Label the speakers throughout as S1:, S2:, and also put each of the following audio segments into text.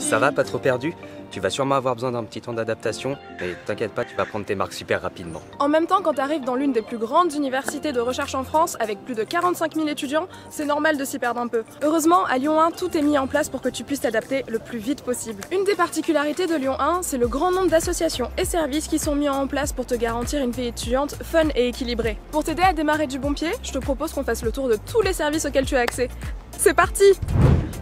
S1: Ça va, pas trop perdu? Tu vas sûrement avoir besoin d'un petit temps d'adaptation, mais t'inquiète pas, tu vas prendre tes marques super rapidement.
S2: En même temps, quand tu arrives dans l'une des plus grandes universités de recherche en France, avec plus de 45 000 étudiants, c'est normal de s'y perdre un peu. Heureusement, à Lyon 1, tout est mis en place pour que tu puisses t'adapter le plus vite possible. Une des particularités de Lyon 1, c'est le grand nombre d'associations et services qui sont mis en place pour te garantir une vie étudiante fun et équilibrée. Pour t'aider à démarrer du bon pied, je te propose qu'on fasse le tour de tous les services auxquels tu as accès. C'est parti!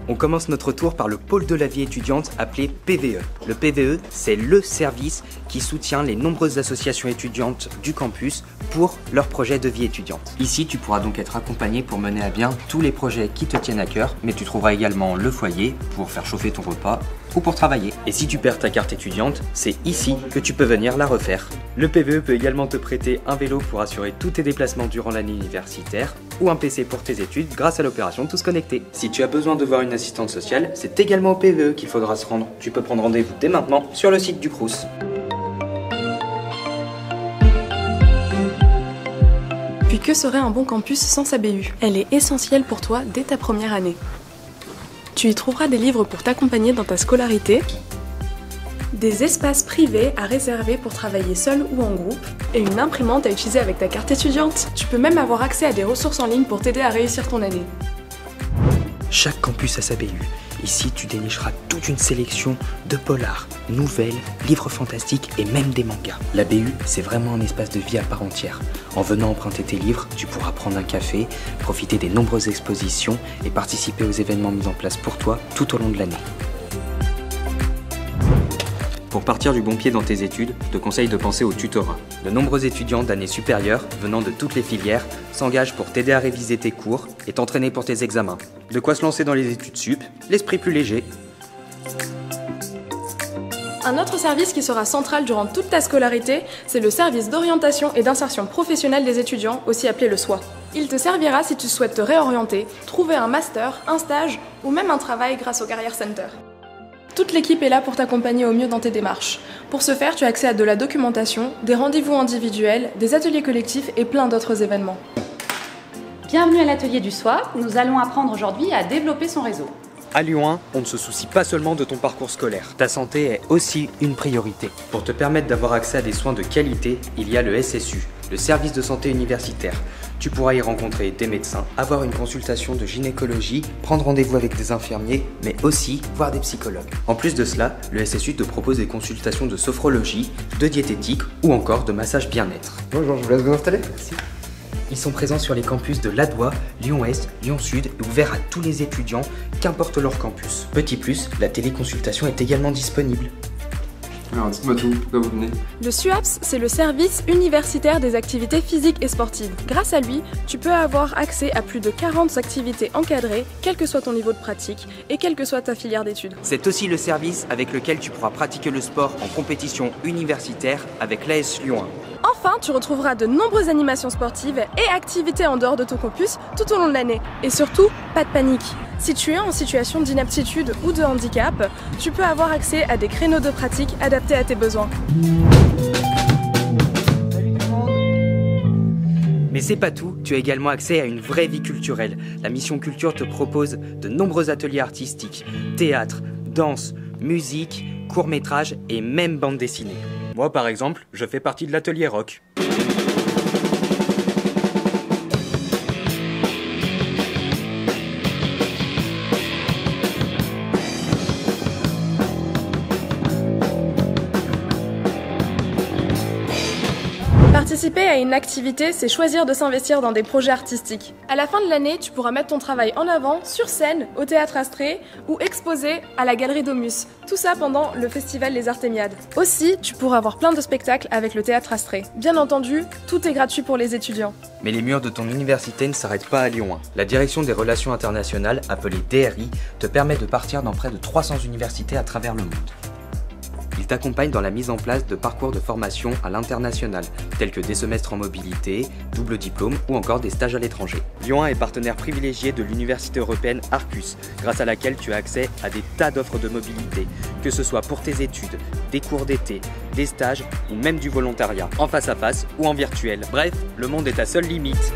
S1: On commence notre tour par le pôle de la vie étudiante appelé PVE. Le PVE, c'est le service qui soutient les nombreuses associations étudiantes du campus pour leurs projets de vie étudiante. Ici, tu pourras donc être accompagné pour mener à bien tous les projets qui te tiennent à cœur, mais tu trouveras également le foyer pour faire chauffer ton repas ou pour travailler. Et si tu perds ta carte étudiante, c'est ici que tu peux venir la refaire. Le PVE peut également te prêter un vélo pour assurer tous tes déplacements durant l'année universitaire ou un PC pour tes études grâce à l'opération Tous Connectés. Si tu as besoin de voir une assistante sociale, c'est également au PVE qu'il faudra se rendre. Tu peux prendre rendez-vous dès maintenant sur le site du Crous.
S2: Puis que serait un bon campus sans sa BU? Elle est essentielle pour toi dès ta première année. Tu y trouveras des livres pour t'accompagner dans ta scolarité, des espaces privés à réserver pour travailler seul ou en groupe, et une imprimante à utiliser avec ta carte étudiante. Tu peux même avoir accès à des ressources en ligne pour t'aider à réussir ton année.
S1: Chaque campus a sa BU. Ici, tu dénicheras toute une sélection de polars, nouvelles, livres fantastiques et même des mangas. La BU, c'est vraiment un espace de vie à part entière. En venant emprunter tes livres, tu pourras prendre un café, profiter des nombreuses expositions et participer aux événements mis en place pour toi tout au long de l'année. Pour partir du bon pied dans tes études, je te conseille de penser au tutorat. De nombreux étudiants d'années supérieures, venant de toutes les filières, s'engagent pour t'aider à réviser tes cours et t'entraîner pour tes examens. De quoi se lancer dans les études sup, l'esprit plus léger.
S2: Un autre service qui sera central durant toute ta scolarité, c'est le service d'orientation et d'insertion professionnelle des étudiants, aussi appelé le SOI. Il te servira si tu souhaites te réorienter, trouver un master, un stage ou même un travail grâce au Career Center. Toute l'équipe est là pour t'accompagner au mieux dans tes démarches. Pour ce faire, tu as accès à de la documentation, des rendez-vous individuels, des ateliers collectifs et plein d'autres événements.
S3: Bienvenue à l'atelier du SOI. Nous allons apprendre aujourd'hui à développer son réseau.
S1: À Lyon 1, on ne se soucie pas seulement de ton parcours scolaire. Ta santé est aussi une priorité. Pour te permettre d'avoir accès à des soins de qualité, il y a le SSU, le service de santé universitaire. Tu pourras y rencontrer des médecins, avoir une consultation de gynécologie, prendre rendez-vous avec des infirmiers, mais aussi voir des psychologues. En plus de cela, le SSU te propose des consultations de sophrologie, de diététique ou encore de massage bien-être.
S4: Bonjour, je vous laisse vous installer.
S1: Merci. Ils sont présents sur les campus de Ladois, Lyon-Est, Lyon-Sud et ouverts à tous les étudiants, qu'importe leur campus. Petit plus, la téléconsultation est également disponible.
S4: Alors dites-moi tout, pourquoi vous venez?
S2: Le SUAPS, c'est le service universitaire des activités physiques et sportives. Grâce à lui, tu peux avoir accès à plus de 40 activités encadrées, quel que soit ton niveau de pratique et quelle que soit ta filière d'études.
S1: C'est aussi le service avec lequel tu pourras pratiquer le sport en compétition universitaire avec l'AS Lyon 1.
S2: Enfin, tu retrouveras de nombreuses animations sportives et activités en dehors de ton campus tout au long de l'année. Et surtout, pas de panique. Si tu es en situation d'inaptitude ou de handicap, tu peux avoir accès à des créneaux de pratique adaptés à tes besoins.
S1: Mais c'est pas tout, tu as également accès à une vraie vie culturelle. La mission culture te propose de nombreux ateliers artistiques, théâtre, danse, musique, courts-métrages et même bande dessinée. Moi par exemple, je fais partie de l'atelier rock.
S2: Participer à une activité, c'est choisir de s'investir dans des projets artistiques. À la fin de l'année, tu pourras mettre ton travail en avant sur scène, au Théâtre Astrée ou exposé à la Galerie Domus. Tout ça pendant le festival Les Artémiades. Aussi, tu pourras avoir plein de spectacles avec le Théâtre Astrée. Bien entendu, tout est gratuit pour les étudiants.
S1: Mais les murs de ton université ne s'arrêtent pas à Lyon 1. La Direction des Relations Internationales, appelée DRI, te permet de partir dans près de 300 universités à travers le monde. Il t'accompagne dans la mise en place de parcours de formation à l'international, tels que des semestres en mobilité, double diplôme ou encore des stages à l'étranger. Lyon 1 est partenaire privilégié de l'université européenne Arcus, grâce à laquelle tu as accès à des tas d'offres de mobilité, que ce soit pour tes études, des cours d'été, des stages ou même du volontariat, en face à face ou en virtuel. Bref, le monde est ta seule limite.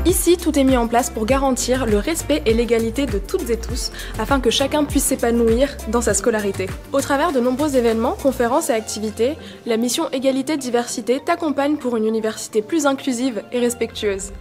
S2: Ici, tout est mis en place pour garantir le respect et l'égalité de toutes et tous, afin que chacun puisse s'épanouir dans sa scolarité. Au travers de nombreux événements, conférences et activités, la mission Égalité-Diversité t'accompagne pour une université plus inclusive et respectueuse.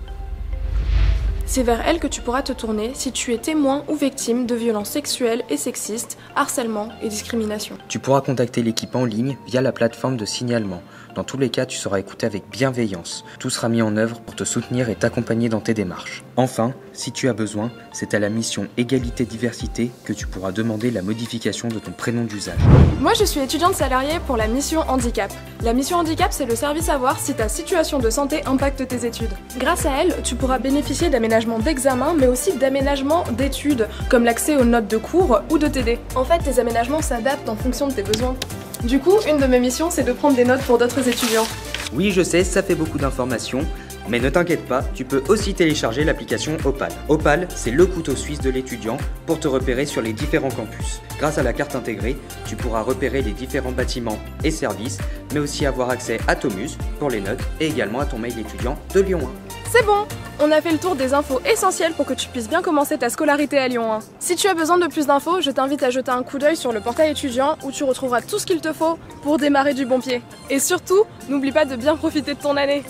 S2: C'est vers elle que tu pourras te tourner si tu es témoin ou victime de violences sexuelles et sexistes, harcèlement et discrimination.
S1: Tu pourras contacter l'équipe en ligne via la plateforme de signalement. Dans tous les cas, tu seras écouté avec bienveillance. Tout sera mis en œuvre pour te soutenir et t'accompagner dans tes démarches. Enfin, si tu as besoin, c'est à la mission Égalité-Diversité que tu pourras demander la modification de ton prénom d'usage.
S2: Moi, je suis étudiante salariée pour la mission Handicap. La mission Handicap, c'est le service à voir si ta situation de santé impacte tes études. Grâce à elle, tu pourras bénéficier d'aménagements d'examen, mais aussi d'aménagements d'études, comme l'accès aux notes de cours ou de TD. En fait, tes aménagements s'adaptent en fonction de tes besoins. Du coup, une de mes missions, c'est de prendre des notes pour d'autres étudiants.
S1: Oui, je sais, ça fait beaucoup d'informations, mais ne t'inquiète pas, tu peux aussi télécharger l'application Opal. Opal, c'est le couteau suisse de l'étudiant pour te repérer sur les différents campus. Grâce à la carte intégrée, tu pourras repérer les différents bâtiments et services, mais aussi avoir accès à Tomus pour les notes et également à ton mail étudiant de Lyon 1.
S2: C'est bon! On a fait le tour des infos essentielles pour que tu puisses bien commencer ta scolarité à Lyon 1. Si tu as besoin de plus d'infos, je t'invite à jeter un coup d'œil sur le portail étudiant où tu retrouveras tout ce qu'il te faut pour démarrer du bon pied. Et surtout, n'oublie pas de bien profiter de ton année.